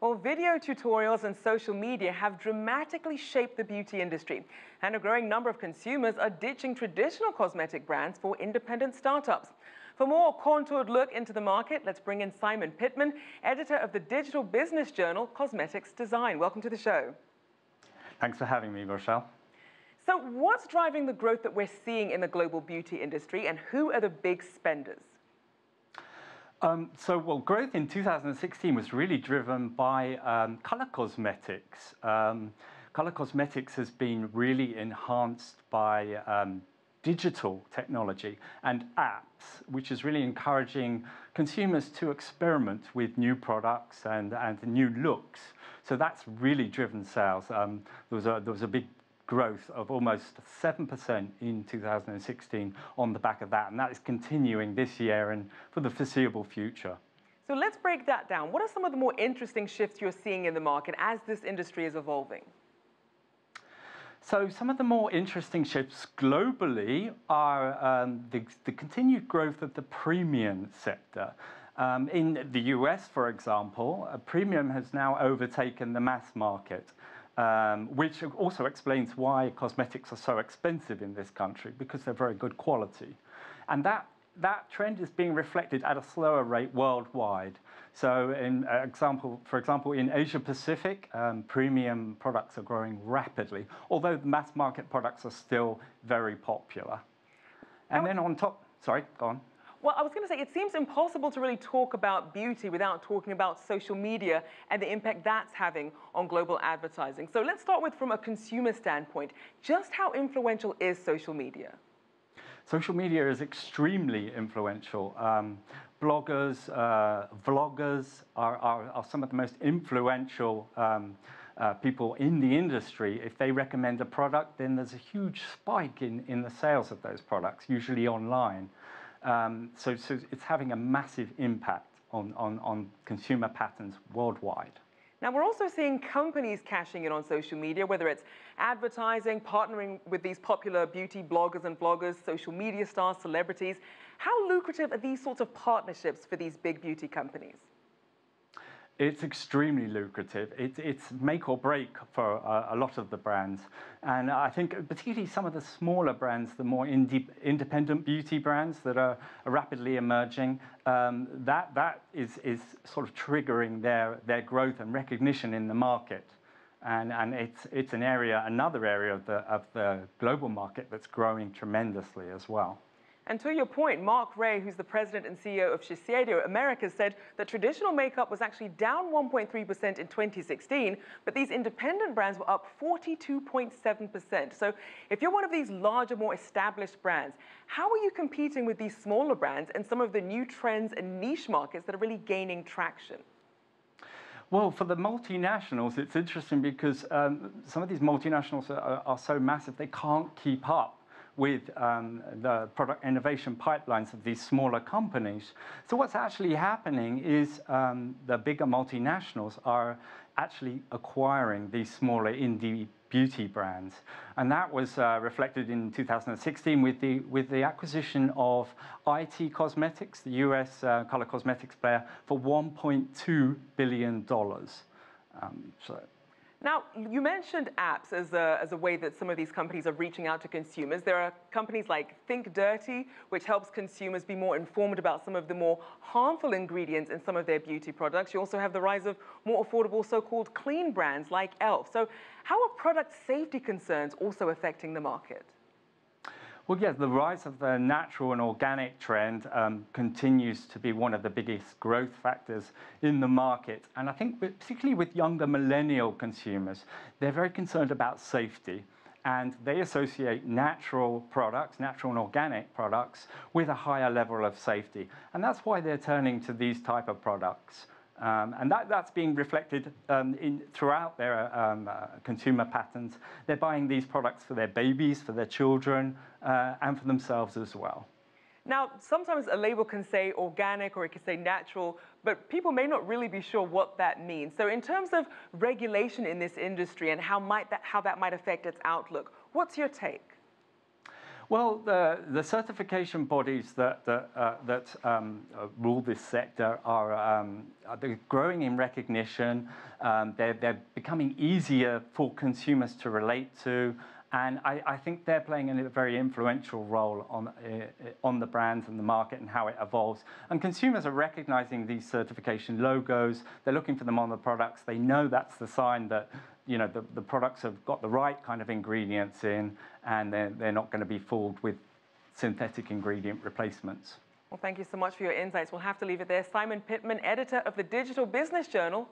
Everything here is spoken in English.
Well, video tutorials and social media have dramatically shaped the beauty industry, and a growing number of consumers are ditching traditional cosmetic brands for independent startups. For a more contoured look into the market, let's bring in Simon Pitman, editor of the digital business journal Cosmetics Design. Welcome to the show. Thanks for having me, Rochelle. So what's driving the growth that we're seeing in the global beauty industry, and who are the big spenders? Growth in 2016 was really driven by color cosmetics. Color cosmetics has been really enhanced by digital technology and apps, which is really encouraging consumers to experiment with new products and new looks. So that's really driven sales. There was a big growth of almost 7% in 2016 on the back of that, and that is continuing this year and for the foreseeable future. So let's break that down. What are some of the more interesting shifts you're seeing in the market as this industry is evolving? So some of the more interesting shifts globally are the continued growth of the premium sector. In the US, for example, a premium has now overtaken the mass market. Which also explains why cosmetics are so expensive in this country, because they're very good quality. And that trend is being reflected at a slower rate worldwide. So for example, in Asia Pacific, premium products are growing rapidly, although the mass market products are still very popular. And then on top, sorry, go on. Well, I was going to say, it seems impossible to really talk about beauty without talking about social media and the impact that's having on global advertising. So let's start with from a consumer standpoint. Just how influential is social media? Social media is extremely influential. Bloggers, vloggers are some of the most influential people in the industry. If they recommend a product, then there's a huge spike in the sales of those products, usually online. So it's having a massive impact on consumer patterns worldwide. Now, we're also seeing companies cashing in on social media, whether it's advertising, partnering with these popular beauty bloggers and vloggers, social media stars, celebrities. How lucrative are these sorts of partnerships for these big beauty companies? It's extremely lucrative. It's make or break for a lot of the brands. And I think particularly some of the smaller brands, the more independent beauty brands that are rapidly emerging, that is sort of triggering their growth and recognition in the market. And it's another area of the global market that's growing tremendously as well. And to your point, Mark Ray, who's the president and CEO of Shiseido America, said that traditional makeup was actually down 1.3% in 2016, but these independent brands were up 42.7%. So if you're one of these larger, more established brands, how are you competing with these smaller brands and some of the new trends and niche markets that are really gaining traction? Well, for the multinationals, it's interesting because some of these multinationals are so massive, they can't keep up with the product innovation pipelines of these smaller companies. So what's actually happening is the bigger multinationals are actually acquiring these smaller indie beauty brands. And that was reflected in 2016 with the acquisition of IT Cosmetics, the US color cosmetics player, for $1.2 billion. Now, you mentioned apps as a way that some of these companies are reaching out to consumers. There are companies like Think Dirty, which helps consumers be more informed about some of the more harmful ingredients in some of their beauty products. You also have the rise of more affordable so-called clean brands like e.l.f. So how are product safety concerns also affecting the market? Well, yes, the rise of the natural and organic trend continues to be one of the biggest growth factors in the market. And I think particularly with younger millennial consumers, they're very concerned about safety. And they associate natural products, natural and organic products, with a higher level of safety. And that's why they're turning to these type of products. And that's being reflected throughout their consumer patterns. They're buying these products for their babies, for their children, and for themselves as well. Now, sometimes a label can say organic or it can say natural, but people may not really be sure what that means. So in terms of regulation in this industry and how that might affect its outlook, what's your take? Well, the certification bodies that rule this sector they're growing in recognition. They're becoming easier for consumers to relate to, and I think they're playing a very influential role on the brands and the market and how it evolves. And consumers are recognizing these certification logos. They're looking for them on the products. They know that's the sign that the products have got the right kind of ingredients in, and they're not going to be fooled with synthetic ingredient replacements. Well, thank you so much for your insights. We'll have to leave it there. Simon Pitman, editor of the Digital Business Journal.